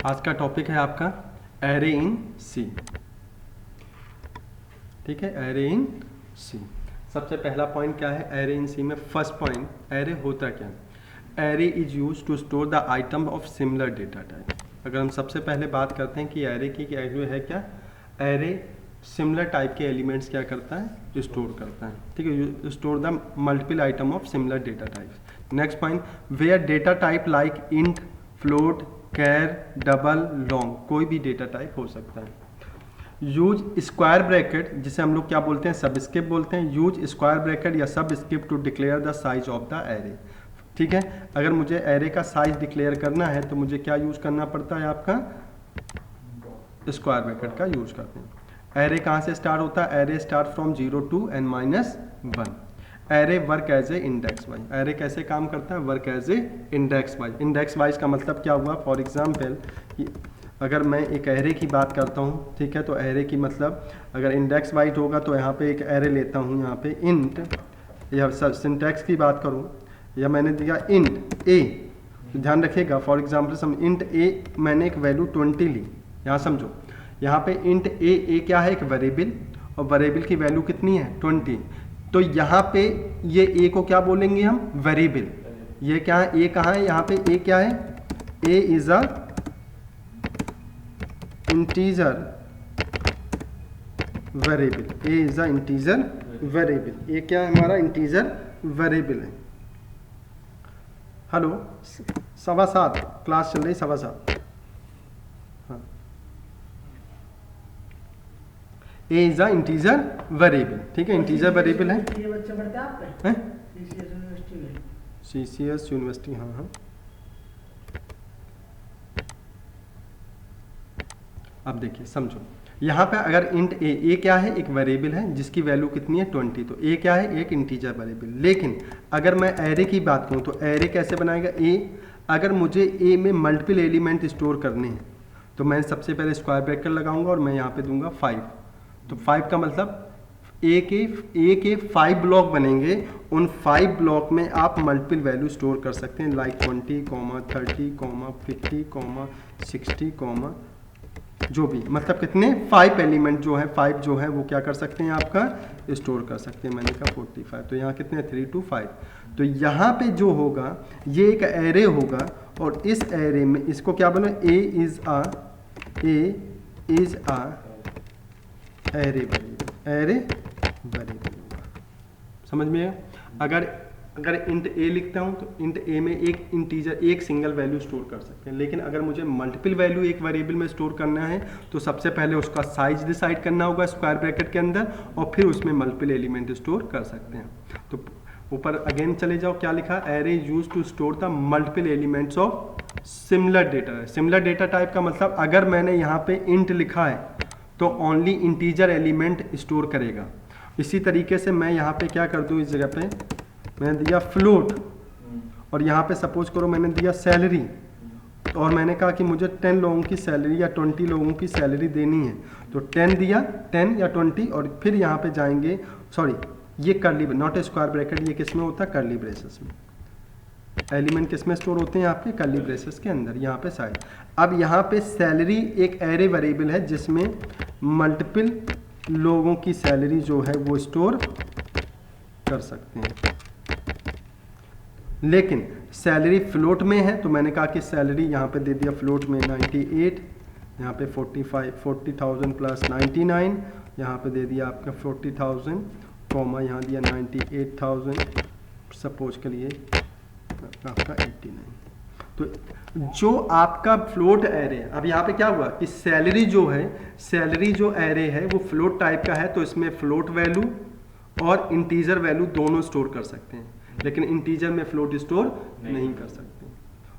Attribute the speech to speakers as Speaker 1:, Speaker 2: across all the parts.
Speaker 1: आज का टॉपिक है आपका एरे इन सी। ठीक है, एरे इन सी। सबसे पहला पॉइंट क्या है एरे इन सी में? फर्स्ट पॉइंट, एरे होता क्या? Array is use to store the item of similar data type. अगर हम सबसे पहले बात करते हैं कि एरे की वैल्यू है क्या, एरे सिमिलर टाइप के एलिमेंट्स क्या करता है, स्टोर करता है। ठीक है, store the multiple item of similar data types. Next point, where data type like int, float, char, double, long, कोई भी डेटा टाइप हो सकता है। यूज स्क्वायर ब्रैकेट, जिसे हम लोग क्या बोलते हैं, सब स्क्रिप्ट बोलते हैं। यूज स्क्वायर ब्रैकेट या subscript to declare the size of the array. ठीक है, अगर मुझे एरे का साइज डिक्लेयर करना है तो मुझे क्या यूज करना पड़ता है, आपका स्क्वायर ब्रैकेट का यूज करते हैं। एरे कहाँ से स्टार्ट होता है? Array start from 0 to n-1। Array work as a index wise. Array कैसे काम करता है? Work as a index wise. Index wise का मतलब क्या हुआ? फॉर एग्जाम्पल अगर मैं एक एरे की बात करता हूँ, ठीक है, तो एरे की मतलब अगर इंडेक्स वाइज होगा तो यहाँ पे एक एरे लेता हूँ, यहाँ पे इंट, या सिंटैक्स की बात करूँ, या मैंने दिया इंट ए, तो ध्यान रखिएगा फॉर एग्जाम्पल सम इंट ए, मैंने एक वैल्यू 20 ली। यहाँ समझो, यहाँ पे इंट ए क्या है? एक वेरिएबल, और वेरिएबल की वैल्यू कितनी है? 20। तो यहाँ पे ये ए को क्या बोलेंगे हम? वेरिएबल। ये क्या है? ए कहाँ है? यहाँ पे ए क्या है? A is a integer variable. A is a integer variable. ये क्या है? हमारा इंटीजर वेरिएबल है। हेलो, 7:15 क्लास चल रही, 7:15। हाँ, A is a integer variable. ठीक है, इंटीजर वेरिएबल है।
Speaker 2: ये बच्चे पढ़ते हैं आपके सीसीएस यूनिवर्सिटी में?
Speaker 1: सीसीएस यूनिवर्सिटी, हाँ हाँ। अब देखिए, समझो, यहाँ पे अगर इंट ए क्या है? एक वेरिएबल है जिसकी वैल्यू कितनी है? 20। तो ए क्या है? एक इंटीजर वेरिएबल। लेकिन अगर मैं एरे की बात करूँ तो एरे कैसे बनाएगा? ए, अगर मुझे ए में मल्टीपल एलिमेंट स्टोर करने हैं तो मैं सबसे पहले स्क्वायर ब्रैकेट लगाऊंगा और मैं यहाँ पे दूंगा 5। तो 5 का मतलब ए के 5 ब्लॉक बनेंगे। उन 5 ब्लॉक में आप मल्टीपल वैल्यू स्टोर कर सकते हैं, लाइक 20, 30, 50, 60, जो भी, मतलब कितने? 5 एलिमेंट जो है, 5 जो है वो क्या कर सकते हैं, आपका स्टोर कर सकते हैं। मैंने कहा 45, तो यहाँ कितने? 3 to 5। तो यहाँ पे जो होगा ये एक एरे होगा, और इस एरे में इसको क्या बोलो? A is a array variable. Array variable होगा, समझ में आया? अगर इंट ए लिखता हूँ तो इंट ए में एक इंटीजर, एक सिंगल वैल्यू स्टोर कर सकते हैं। लेकिन अगर मुझे मल्टीपल वैल्यू एक वेरिएबल में स्टोर करना है तो सबसे पहले उसका साइज डिसाइड करना होगा स्क्वायर ब्रैकेट के अंदर, और फिर उसमें मल्टीपल एलिमेंट स्टोर कर सकते हैं। तो ऊपर अगेन चले जाओ, क्या लिखा? Array use to store the multiple elements of similar data. Similar data type का मतलब अगर मैंने यहाँ पे इंट लिखा है तो ओनली इंटीजर एलिमेंट स्टोर करेगा। इसी तरीके से मैं यहाँ पे क्या कर दूँ, इस जगह पे मैंने दिया फ्लोट, और यहाँ पे सपोज करो मैंने दिया सैलरी, और मैंने कहा कि मुझे 10 लोगों की सैलरी या 20 लोगों की सैलरी देनी है, तो 10 दिया, 10 या 20, और फिर यहाँ पे जाएंगे, सॉरी ये curly, not a square bracket, ये किस में होता है? कर्ली ब्रेसेस में। एलिमेंट किस में स्टोर होते हैं? आपके कर्ली ब्रेसेस के अंदर, यहाँ पे साइज। अब यहाँ पे सैलरी एक एरे वेरिएबल है जिसमें मल्टीपल लोगों की सैलरी जो है वो स्टोर कर सकते हैं। लेकिन सैलरी फ्लोट में है, तो मैंने कहा कि सैलरी यहाँ पे दे दिया फ्लोट में 98, यहाँ पे 40,000 प्लस 99, यहाँ पे दे दिया आपका 40,000, कॉमा यहाँ दिया 98,000, सपोज के लिए आपका 89। तो जो आपका फ्लोट एरे, अब यहाँ पे क्या हुआ कि सैलरी जो एरे है वो फ्लोट टाइप का है, तो इसमें फ्लोट वैल्यू और इंटीजर वैल्यू दोनों स्टोर कर सकते हैं, लेकिन इंटीजर में फ्लोट स्टोर नहीं कर सकते।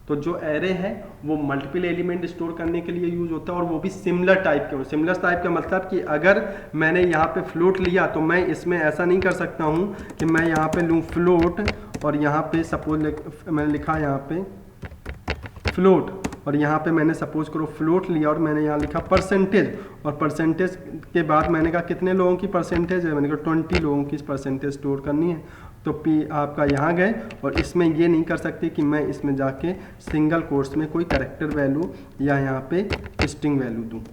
Speaker 1: तो जो एरे है वो मल्टीपल एलिमेंट स्टोर करने के लिए यूज होता है, और वो भी सिमिलर टाइप के। सिमिलर टाइप का मतलब कि अगर मैंने यहाँ पे फ्लोट लिया तो मैं इसमें ऐसा नहीं कर सकता हूँ कि मैं यहाँ पे लूँ फ्लोट, और यहाँ पे सपोज मैंने लिखा यहाँ पे फ्लोट, और यहाँ पे मैंने सपोज करो फ्लोट लिया और मैंने यहाँ लिखा परसेंटेज, और परसेंटेज के बाद मैंने कहा कितने लोगों की परसेंटेज है, मैंने कहा 20 लोगों की परसेंटेज स्टोर करनी है, तो P आपका यहाँ गए, और इसमें ये नहीं कर सकते कि मैं इसमें जाके सिंगल कोट्स में कोई कैरेक्टर वैल्यू या यहाँ पे स्ट्रिंग वैल्यू दूँ।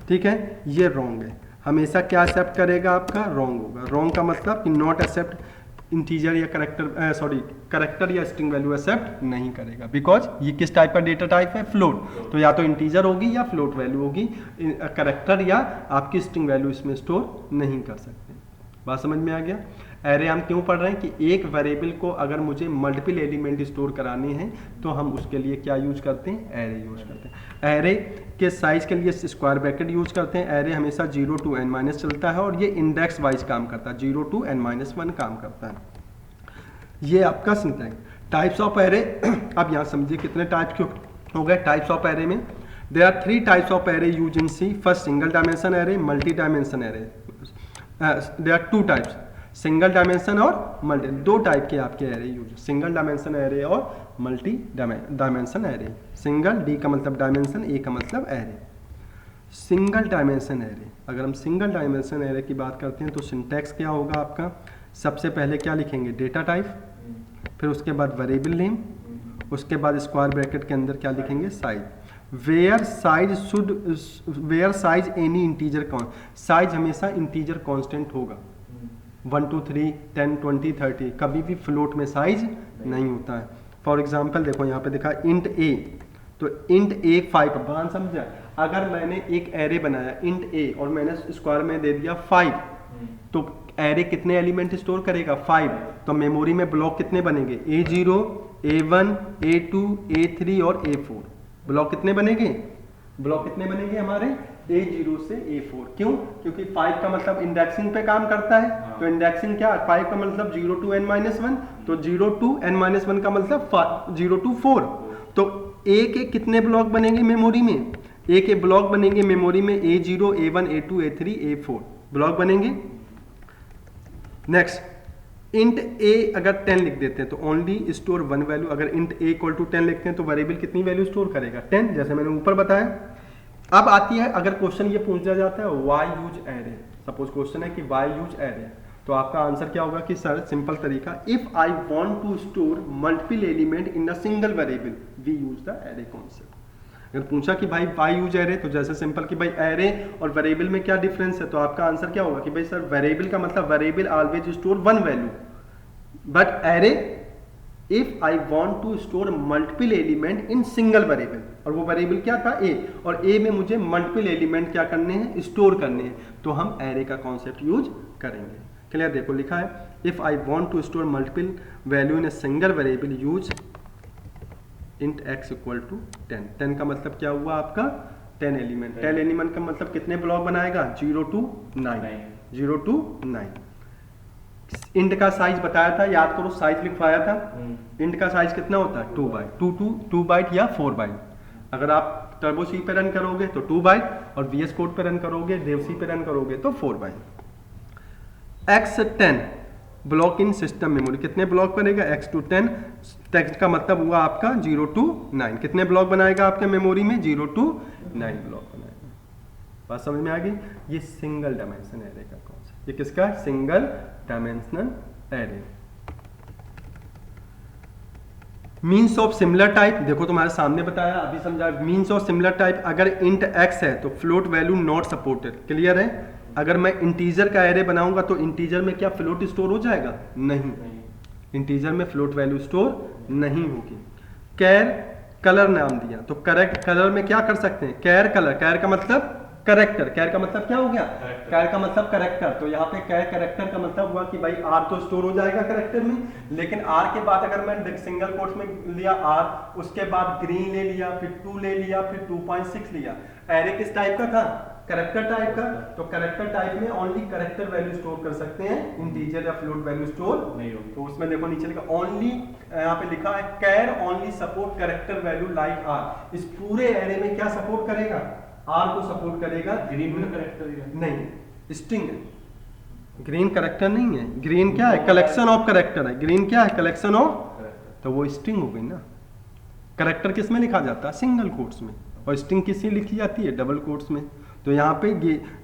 Speaker 1: ठीक है, ये रॉन्ग है। हमेशा क्या एक्सेप्ट करेगा आपका, रॉन्ग होगा। रॉन्ग का मतलब कि नॉट एक्सेप्ट इंटीजर या करेक्टर या स्ट्रिंग वैल्यू एक्सेप्ट नहीं करेगा, बिकॉज ये किस टाइप का डेटा टाइप है, फ्लोट। तो या तो इंटीजर होगी या फ्लोट वैल्यू होगी, करेक्टर या आपकी स्ट्रिंग वैल्यू इसमें स्टोर नहीं कर सकते। बात समझ में आ गया। एरे हम क्यों पढ़ रहे हैं कि एक वेरिएबल को अगर मुझे मल्टीपल एलिमेंट स्टोर कराने हैं तो हम उसके लिए क्या यूज करते हैं, एरे यूज करते हैं। एरे के साइज के लिए स्क्वायर ब्रैकेट यूज करते हैं। एरे हमेशा 0 to n- चलता है और ये इंडेक्स वाइज काम करता है, 0 to n-1 काम करता है। ये आपका सिंटैक्स। टाइप्स ऑफ एरे, अब यहाँ समझिए कितने टाइप्स के हो गए टाइप्स ऑफ एरे में। There are 3 types of array use in C. First single dimension array, multi dimension array. There are 2 types, single dimension और मल्टी। 2 टाइप के आपके array use, single dimension array और multi dimension array. Single, D का मतलब dimension, ए का मतलब array. Single dimension array, अगर हम सिंगल डायमेंशन एरे की बात करते हैं तो सिंटैक्स क्या होगा आपका, सबसे पहले क्या लिखेंगे, डेटा टाइप, फिर उसके बाद वेरिएबल नेम, उसके बाद स्क्वायर ब्रैकेट के अंदर क्या लिखेंगे, size. Where size any integer कौन, साइज हमेशा इंटीजर कांस्टेंट होगा। 1 2 3 10 20 30, कभी भी फ्लोट में साइज नहीं होता है। फॉर एग्जाम्पल देखो यहाँ पे देखा इंट ए, तो इंट ए 5, बात समझा। अगर मैंने एक एरे बनाया इंट ए और मैंने स्क्वायर में दे दिया 5, तो एरे कितने एलिमेंट स्टोर करेगा, 5। तो मेमोरी में ब्लॉक कितने बनेंगे, A0, A1, A2, A3 और A4। ब्लॉक कितने बनेंगे, ब्लॉक कितने बनेंगे हमारे, A0 से A4। क्यों, क्योंकि 5 का मतलब इंडेक्सिंग पे काम करता है। तो इंडेक्सिंग क्या, 5 का मतलब 0 to n-1, तो 0 to n-1 का मतलब 0 to 4। तो A के कितने ब्लॉक बनेंगे मेमोरी में, A के ब्लॉक बनेंगे मेमोरी में A0, A1, A2, A3, A4 block बनेंगे। नेक्स्ट, इंट ए अगर 10 लिख देते हैं तो ओनली स्टोर 1 वैल्यू। अगर इंट ए इक्वल टू 10 लिखते हैं तो वेरिएबल कितनी वैल्यू स्टोर करेगा, 10, जैसे मैंने ऊपर बताया। अब आती है, अगर क्वेश्चन ये पूछा जाता है why use array, suppose question है कि व्हाई यूज एरे, तो आपका आंसर क्या होगा कि सर सिंपल तरीका, if I want to store multiple element in a single variable we use the array concept. अगर पूछा कि भाई व्हाई यूज एरे, तो जैसे सिंपल कि भाई एरे और वेरिएबल में क्या डिफरेंस है, तो आपका आंसर क्या होगा कि भाई सर वेरिएबल का मतलब variable always store 1 value, but array if I want to store multiple element in single variable, और वो वेरिएबल क्या था, ए, और ए में मुझे मल्टीपल एलिमेंट क्या करने हैं, स्टोर करने हैं, तो हम एरे का कॉन्सेप्ट यूज करेंगे। क्लियर, देखो लिखा है if I want to store multiple value in a single variable use int x equal to 10। 10 का मतलब क्या हुआ आपका, 10 एलिमेंट। 10 एलिमेंट का मतलब कितने ब्लॉक बनाएगा, 0 to 9, 0 to 9। इंट का साइज बताया था, याद करो साइज लिखवाया था। इंट का साइज कितना होता है, 2 बाइट, 2 बाइट या 4 बाइट। अगर आप टर्बो सी पे रन करोगे तो 2 बाइट, और VS कोड पे रन करोगे, देव सी पे रन करोगे तो 4 byte. x10 block in system memory, कितने ब्लॉक बनेगा, x to 10। टेक्स्ट का मतलब हुआ आपका 0 to 9, कितने ब्लॉक बनाएगा आपके मेमोरी में, 0 to 9 ब्लॉक बनाएगा। बात समझ में आ गई। ये सिंगल डायमेंशन एरे का कॉन्सेप्ट, ये किसका, single dimensional array. Means of similar type, देखो तुम्हारे सामने बताया, अभी समझा। मीन्स ऑफ सिमिलर टाइप, अगर इंट x है तो float value not supported. Clear है। अगर मैं इंटीजर का एरे बनाऊंगा तो इंटीजर में क्या फ्लोट स्टोर हो जाएगा, नहीं, इंटीजर में फ्लोट वैल्यू स्टोर नहीं होगी। कैर कलर नाम दिया, तो करेक्ट कलर में क्या कर सकते हैं, कैर कलर, कैर का मतलब करेक्टर, कैर का मतलब क्या हो गया, कैर का मतलब करेक्टर। तो यहाँ पे कैर करेक्टर का मतलब हुआ कि भाई आर तो स्टोर हो जाएगा करेक्टर में, लेकिन आर के बाद अगर मैं सिंगल कोट्स में लिया आर, उसके बाद ग्रीन ले लिया, फिर 2 ले लिया, फिर 2.6 लिया। एरे किस टाइप का था, करेक्टर टाइप का। तो करेक्टर टाइप में ओनली करेक्टर वैल्यू स्टोर कर सकते हैं, इंटीजर या फ्लोट वैल्यू स्टोर नहीं होगी। तो उसमें देखो नीचे लिखा ओनली, यहाँ पे लिखा है char only support character value like R. इस पूरे एरे में क्या सपोर्ट करेगा, आर को सपोर्ट करेगा। ग्रीन में करेक्टर नहीं, स्ट्रिंग है, ग्रीन करेक्टर नहीं है। ग्रीन क्या है, कलेक्शन ऑफ करेक्टर है। ग्रीन क्या है, कलेक्शन ऑफ, तो वो स्ट्रिंग हो गई ना। करेक्टर किस में लिखा जाता है, सिंगल कोट्स में, और स्ट्रिंग किससे लिखी जाती है, डबल कोट्स में। तो यहाँ पे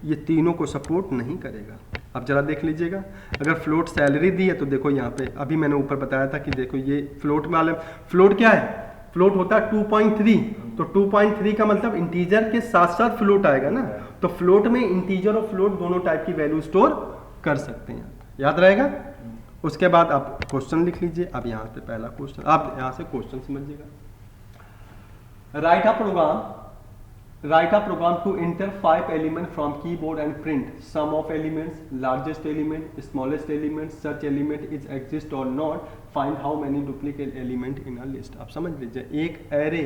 Speaker 1: ये तीनों को सपोर्ट नहीं करेगा। अब जरा देख लीजिएगा, अगर फ्लोट सैलरी दी है तो देखो यहाँ पे अभी मैंने ऊपर बताया था कि देखो ये फ्लोट वाले, फ्लोट क्या है, फ्लोट होता है 2.3, तो 2.3 का मतलब इंटीजर के साथ साथ फ्लोट आएगा ना, तो फ्लोट में इंटीजर और फ्लोट दोनों टाइप की वैल्यू स्टोर कर सकते हैं, याद रहेगा। उसके बाद आप क्वेश्चन लिख लीजिए। अब यहाँ पे पहला क्वेश्चन, आप यहाँ से क्वेश्चन समझिएगा। Write a program to enter 5 element from keyboard and print sum of elements, largest element, smallest element, such element is exist और not, find how many duplicate element in a list. आप समझ लीजिए, एक array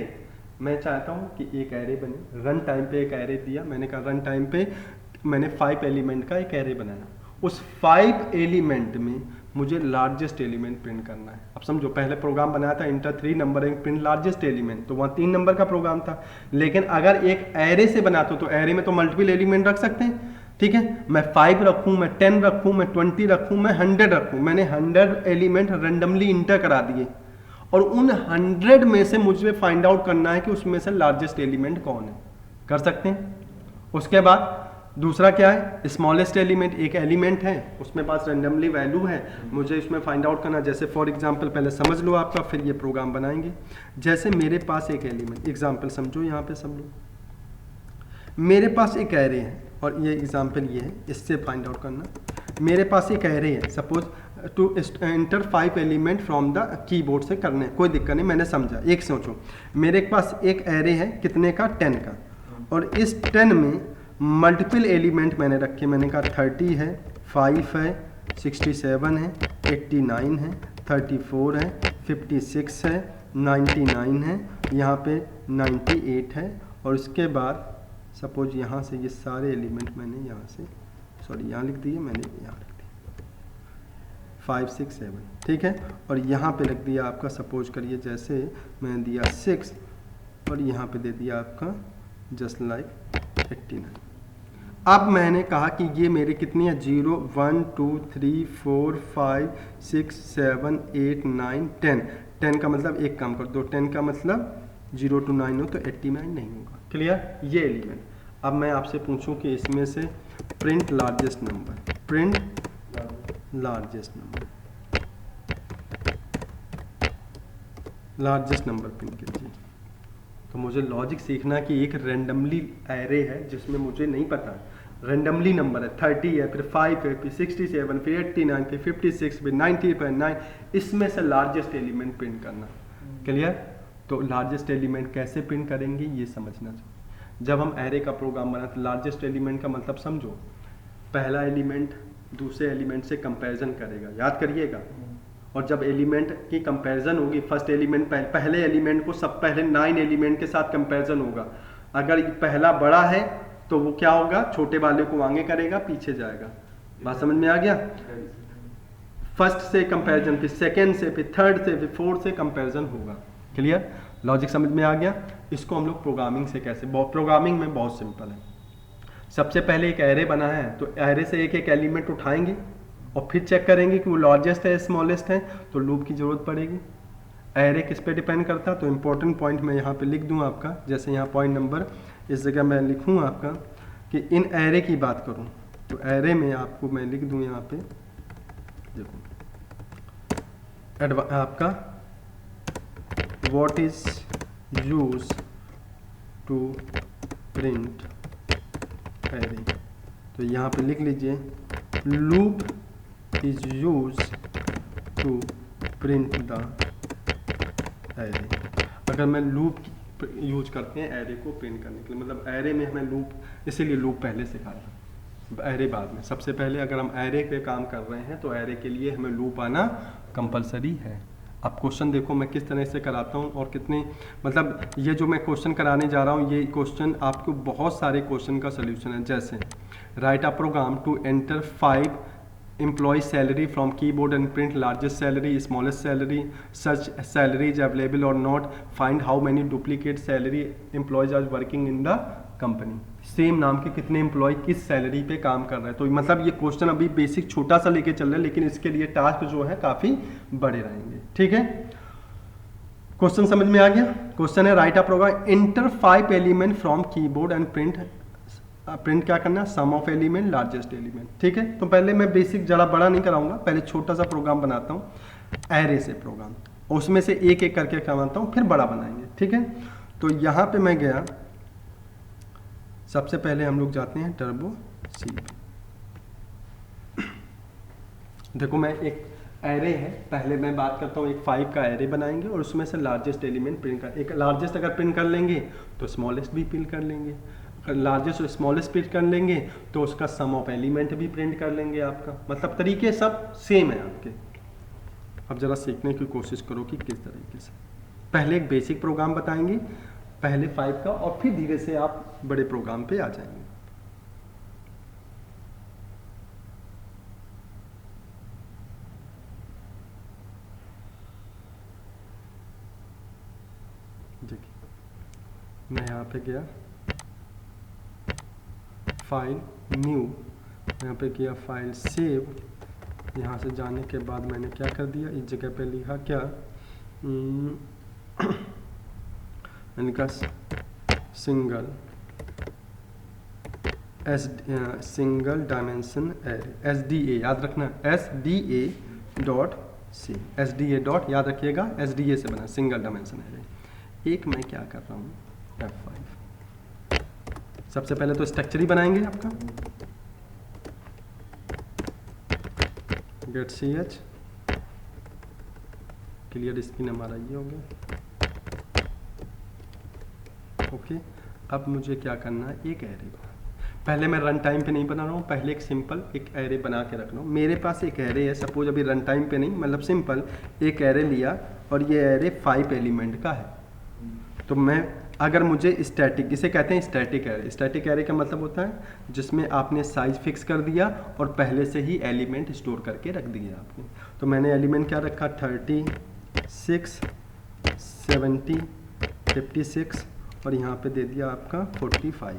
Speaker 1: मैं चाहता हूँ कि एक एरे बने, रन टाइम पे एक एरे दिया, मैंने कहा रन टाइम पे मैंने 5 एलिमेंट का एक एरे बनाया, उस 5 एलिमेंट में मुझे लार्जेस्ट एलिमेंट प्रिंट करना है। अब समझो, पहले प्रोग्राम बनाया था inter 3 number and print largest element, तो वहाँ 3 नंबर का प्रोग्राम था, लेकिन अगर एक एरे से बनाते हो तो एरे में तो मल्टीपल एलिमेंट रख सकते हैं, ठीक है। मैं 5 रखूँ, मैं 10 रखूँ, मैं 20 रखूँ, मैं 100 रखूँ, मैंने 100 एलिमेंट रेंडमली इंटर करा दिए और उन 100 में से मुझे फाइंड आउट करना है कि उसमें से लार्जेस्ट एलिमेंट कौन है, कर सकते हैं। उसके बाद दूसरा क्या है, स्मॉलेस्ट एलिमेंट, एक एलिमेंट है उसमें पास रेंडमली वैल्यू है, मुझे इसमें फाइंड आउट करना। जैसे फॉर एग्जांपल पहले समझ लो आपका, फिर ये प्रोग्राम बनाएंगे। जैसे मेरे पास एक एलिमेंट, एग्जांपल समझो यहाँ पे सब लोग, मेरे पास एक एरे है और ये एग्जांपल ये है, इससे फाइंड आउट करना। मेरे पास एक एरे है, suppose to enter 5 element from the keyboard से करने, कोई दिक्कत नहीं, मैंने समझा। एक सोचो, मेरे पास एक एरे है कितने का, 10 का, और इस 10 में मल्टीपल एलिमेंट मैंने रखे, मैंने कहा 30 है, 5 है, 67 है, 89 है, 34 है, 56 है, 99 है, यहाँ पे 98 है, और उसके बाद सपोज यहाँ से ये सारे एलिमेंट मैंने यहाँ से, सॉरी यहाँ लिख दिए, मैंने यहाँ लिख दिया 5 6 7, ठीक है। और यहाँ पे लिख दिया आपका, सपोज करिए जैसे मैंने दिया 6 और यहाँ पे दे दिया आपका जस्ट लाइक 89। अब मैंने कहा कि ये मेरे कितनी है, 0 1 2 3 4 5 6 7 8 9 10। 10 का मतलब एक काम कर दो, 10 का मतलब 0 to 9 हो तो 89 नहीं होगा, क्लियर। ये एलिमेंट, अब मैं आपसे पूछूं कि इसमें से print largest number, print largest number, largest number print कीजिए। तो मुझे लॉजिक सीखना कि एक रेंडमली एरे है जिसमें मुझे नहीं पता, रेंडमली नंबर है, 30 है, फिर 5 है, फिर 67, फिर 89, फिर 56, फिर 90.9, इसमें से लार्जेस्ट एलिमेंट प्रिंट करना, क्लियर। तो लार्जेस्ट एलिमेंट कैसे प्रिंट करेंगे ये समझना चाहिए। जब हम एरे का प्रोग्राम बनाते, लार्जेस्ट एलिमेंट का मतलब समझो, पहला एलिमेंट दूसरे एलिमेंट से कंपैरिजन करेगा, याद करिएगा। और जब एलिमेंट की कंपैरिजन होगी, फर्स्ट एलिमेंट पहले एलिमेंट को सब पहले 9 एलिमेंट के साथ कंपैरिजन होगा। अगर पहला बड़ा है तो वो क्या होगा, छोटे वाले को आगे करेगा, पीछे जाएगा। बात समझ में आ गया। फर्स्ट से कंपैरिजन, फिर सेकंड से, फिर थर्ड से, फिर फोर्थ से कंपैरिजन होगा, क्लियर। लॉजिक समझ में आ गया। इसको हम लोग प्रोग्रामिंग से कैसे, प्रोग्रामिंग में बहुत सिंपल है। सबसे पहले एक एरे बना है तो एरे से एक एक एलिमेंट उठाएंगे और फिर चेक करेंगे कि वो लार्जेस्ट है स्मॉलेस्ट है, तो लूप की जरूरत पड़ेगी। एरे किस पे डिपेंड करता है, तो इंपॉर्टेंट पॉइंट मैं यहाँ पे लिख दूँ आपका, जैसे यहाँ पॉइंट नंबर इस जगह मैं लिखूँ आपका कि इन एरे की बात करूँ तो एरे में आपको मैं लिख दूँ यहाँ पे, देखो आपका what is use to print array, तो यहाँ पे लिख लीजिए loop is use to print the array. अगर मैं लूप यूज करते हैं एरे को प्रिंट करने के लिए, मतलब एरे में हमें लूप, इसीलिए लूप पहले सिखाया, एरे बाद में। सबसे पहले अगर हम एरे पे काम कर रहे हैं तो एरे के लिए हमें लूप आना कंपलसरी है। अब क्वेश्चन देखो मैं किस तरह से कराता हूँ और कितने, मतलब ये जो मैं क्वेश्चन कराने जा रहा हूँ ये क्वेश्चन आपको बहुत सारे क्वेश्चन का सोल्यूशन है। जैसे write a program to enter 5 employee salary from keyboard and print largest salary, smallest salary, such salary is available or not, find how many duplicate salary employees are working in the company। Same नाम के कितने employ किस salary पे काम कर रहे हैं। तो मतलब ये क्वेश्चन अभी बेसिक छोटा सा लेके चल रहे हैं, लेकिन इसके लिए टास्क जो है काफी बड़े रहेंगे, ठीक है। क्वेश्चन समझ में आ गया। क्वेश्चन है write a program enter 5 element from keyboard and print print क्या करना है, sum of element largest element. ठीक है, तो पहले मैं बेसिक ज़रा बड़ा नहीं कराऊंगा, पहले छोटा सा प्रोग्राम बनाता हूँ एरे से प्रोग्राम, उसमें से एक एक करके करवाता हूँ, फिर बड़ा बनाएंगे। ठीक है, तो यहाँ पे मैं गया, सबसे पहले हम लोग जाते हैं टर्बो सी। देखो मैं एक एरे है, पहले मैं बात करता हूँ एक 5 का एरे बनाएंगे और उसमें से लार्जेस्ट एलिमेंट प्रिंट कर, एक लार्जेस्ट अगर प्रिंट कर लेंगे तो स्मॉलेस्ट भी प्रिंट कर लेंगे, अगर लार्जेस्ट और स्मॉलेस्ट प्रिंट कर लेंगे तो उसका सम ऑफ एलिमेंट भी प्रिंट कर लेंगे आपका, मतलब तरीके सब सेम है आपके। अब ज़रा सीखने की कोशिश करो कि किस तरीके से, पहले एक बेसिक प्रोग्राम बताएंगे पहले 5 का, और फिर धीरे से आप बड़े प्रोग्राम पे आ जाएंगे। देखिए मैं यहाँ पे गया फाइल न्यू, यहाँ पे किया फाइल सेव, यहाँ से जाने के बाद मैंने क्या कर दिया, इस जगह पे लिखा क्या, मैंने कहा single single dimension array, SDA याद रखना, SDA dot C, SDA dot याद रखिएगा, SDA से बना सिंगल डायमेंशन एरे। एक मैं क्या कर रहा हूँ F5, सबसे पहले तो स्ट्रक्चर ही बनाएंगे आपका, गेट ch, क्लियर स्क्रीन हमारा ये हो गया। ओके, अब मुझे क्या करना है, एक एरे बना, पहले मैं रन टाइम पे नहीं बना रहा हूँ, पहले एक सिंपल एक एरे बना के रख रहा हूँ। मेरे पास एक एरे है, सपोज अभी रन टाइम पे नहीं, मतलब सिंपल एक एरे लिया और ये एरे 5 एलिमेंट का है। तो मैं अगर मुझे स्टैटिक, इसे कहते हैं स्टैटिक एरे, स्टैटिक एरे का मतलब होता है जिसमें आपने साइज फिक्स कर दिया और पहले से ही एलिमेंट स्टोर करके रख दिया आपने। तो मैंने एलिमेंट क्या रखा, 36, 70, 56 और यहाँ पे दे दिया आपका 45,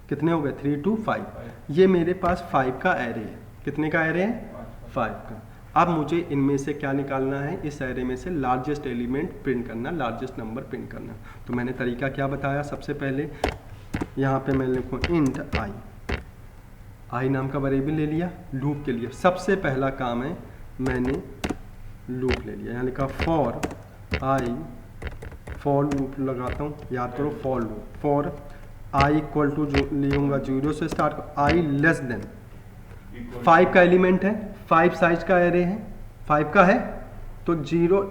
Speaker 1: कितने हो गए 3 to 5। ये मेरे पास 5 का एरे है, कितने का एरे है, 5 का। अब मुझे इनमें से क्या निकालना है, इस एरे में से लार्जेस्ट एलिमेंट प्रिंट करना, लार्जेस्ट नंबर प्रिंट करना। तो मैंने तरीका क्या बताया, सबसे पहले यहाँ पे मैं लिखूँ इंट आई नाम का वेरिएबल ले लिया लूप के लिए। सबसे पहला काम है मैंने लूप ले लिया, यहाँ लिखा फॉर आई, फॉर लूप लगाता हूँ, याद करो for loop, for i equal to जो लूँगा 0 से स्टार्ट, आई लेस देन 5 का एलिमेंट है, 5 साइज का एरे है, 5 का है तो 0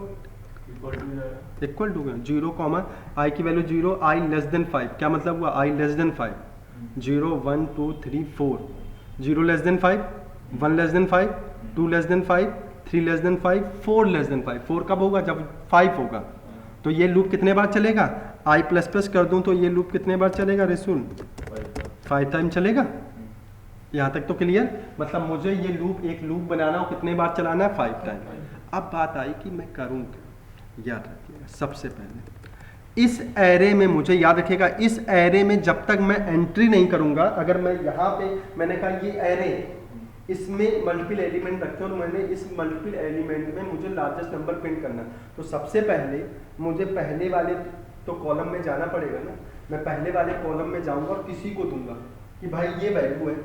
Speaker 1: इक्वल टू 0 कॉमा आई की वैल्यू 0, आई लेस देन 5, क्या मतलब हुआ, I less than 5, 0 1 2 3 4, 0 less than 5, 1 less than 5, 2 less than 5, 3 less than 5, 4 less than 5। 4 कब होगा, जब 5 होगा। तो ये लूप कितने बार चलेगा, आई प्लस प्लस कर दूं तो ये लूप कितने बार चलेगा रसूल, 5 टाइम चलेगा। यहाँ तक तो क्लियर, मतलब मुझे ये लूप, एक लूप बनाना हो कितने बार चलाना है, 5 टाइम। अब बात आई कि मैं करूँ क्या, याद रखिएगा सबसे पहले इस एरे में, मुझे याद रखिएगा इस एरे में जब तक मैं एंट्री नहीं करूँगा, अगर मैं यहाँ पे मैंने कहा ये एरे इसमें मल्टीपल एलिमेंट रखे और मैंने इस मल्टीपल एलिमेंट में मुझे लार्जेस्ट नंबर प्रिंट करना, तो सबसे पहले मुझे पहले वाले तो कॉलम में जाना पड़ेगा ना, मैं पहले वाले कॉलम में जाऊंगा और किसी को दूंगा कि भाई ये वैल्यू है,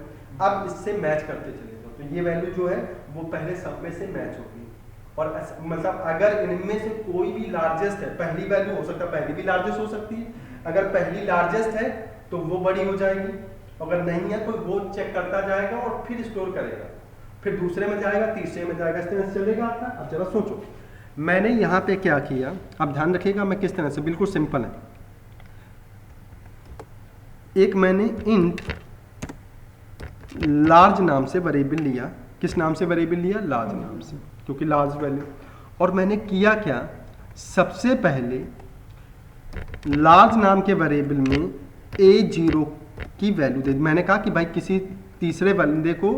Speaker 1: अब इससे मैच करते चले जाओ, तो ये वैल्यू जो है वो पहले सब में से मैच होगी। और मतलब अगर इनमें से कोई भी लार्जेस्ट है, पहली वैल्यू हो सकता है पहली भी लार्जेस्ट हो सकती है, अगर पहली लार्जेस्ट है तो वो बड़ी हो जाएगी, अगर नहीं है तो वो चेक करता जाएगा और फिर स्टोर करेगा, फिर दूसरे में जाएगा, तीसरे में जाएगा, इस तरह से चलेगा आपका। अब जरा सोचो मैंने यहाँ पे क्या किया, अब ध्यान रखिएगा मैं किस तरह से, बिल्कुल सिंपल है। एक मैंने इंट लार्ज नाम से वेरिएबल लिया, किस नाम से वेरिएबल लिया, लार्ज नाम से, क्योंकि लार्ज वैल्यू। और मैंने किया क्या, सबसे पहले लार्ज नाम के वेरिएबल में A0 की वैल्यू दे दी। मैंने कहा कि भाई किसी तीसरे बंदे को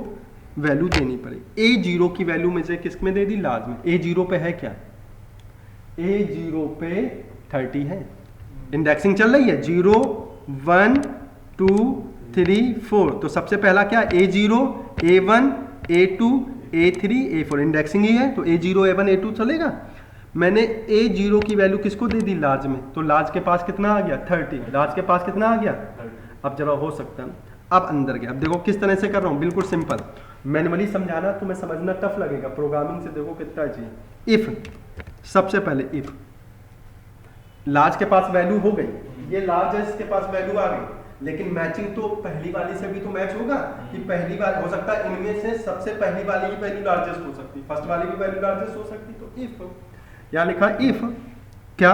Speaker 1: वैल्यू देनी पड़ेगी। A0 की वैल्यू में से किस में दे दी, लार्ज में। A0 पे है क्या, A0 पे 30 है, इंडेक्सिंग चल रही है 0 1 2 3 4, तो सबसे पहला क्या, A0 A1 A2 A3 A4, indexing ही है तो A0 A1 A2 चलेगा। मैंने A0 की वैल्यू किसको दे दी, लार्ज में, तो लार्ज के पास कितना आ गया 30, लार्ज के पास कितना आ गया। अब जरा हो सकता है, अब अंदर गया। अब देखो किस तरह से कर रहा हूँ, बिल्कुल सिंपल। मैनुअली समझाना तुम्हें समझना टफ लगेगा, प्रोग्रामिंग से देखो कितना चाहिए। इफ सबसे पहले इफ लार्ज के पास वैल्यू हो गई, ये लार्ज है इसके पास वैल्यू आ गई, लेकिन मैचिंग तो पहली वाली से भी तो मैच होगा कि पहली वाली हो सकता है इनमें से सबसे पहली वाली की वैल्यू लार्जेस्ट हो सकती है, फर्स्ट वाली की वैल्यू लार्जेस्ट हो सकती। तो इफ यहाँ लिखा इफ क्या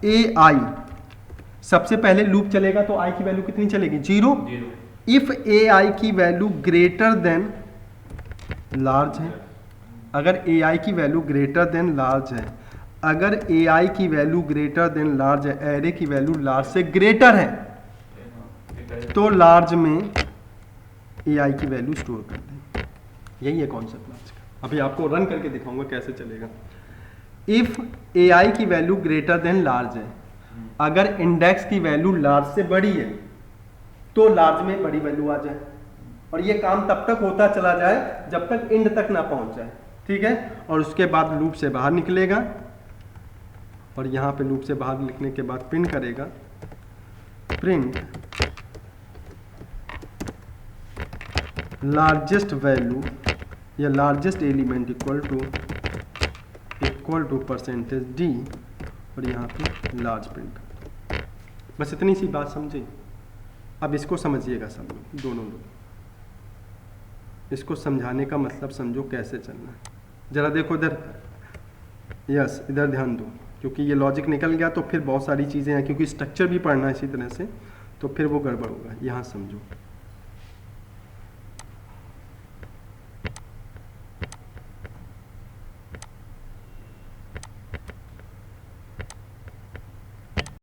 Speaker 1: ए आई, सबसे पहले लूप चलेगा तो आई की वैल्यू कितनी चलेगी 0। इफ ए आई की वैल्यू ग्रेटर देन लार्ज है, अगर ए आई की वैल्यू ग्रेटर देन लार्ज है, अगर ए आई की वैल्यू ग्रेटर देन लार्ज है, एरे की वैल्यू लार्ज से ग्रेटर है, तो लार्ज में ए आई की वैल्यू स्टोर कर दें। यही है कॉन्सेप्ट लार्ज का। अभी आपको रन करके दिखाऊंगा कैसे चलेगा। इफ ए आई की वैल्यू ग्रेटर देन लार्ज है, अगर इंडेक्स की वैल्यू लार्ज से बड़ी है तो लार्ज में बड़ी वैल्यू आ जाए, और ये काम तब तक होता चला जाए जब तक इंड तक ना पहुंच जाए, ठीक है। और उसके बाद लूप से बाहर निकलेगा, और यहाँ पे लूप से बाहर निकलने के बाद प्रिंट करेगा, प्रिंट लार्जेस्ट वैल्यू या largest element equal to percentage d, और यहाँ पे लार्ज प्रिंट। बस इतनी सी बात समझे। अब इसको समझिएगा सब लोग, दोनों लोग इसको समझाने का मतलब समझो कैसे चलना है। जरा देखो इधर, यस इधर ध्यान दो, क्योंकि ये लॉजिक निकल गया तो फिर बहुत सारी चीज़ें हैं, क्योंकि स्ट्रक्चर भी पढ़ना है इसी तरह से, तो फिर वो गड़बड़ होगा। यहाँ समझो,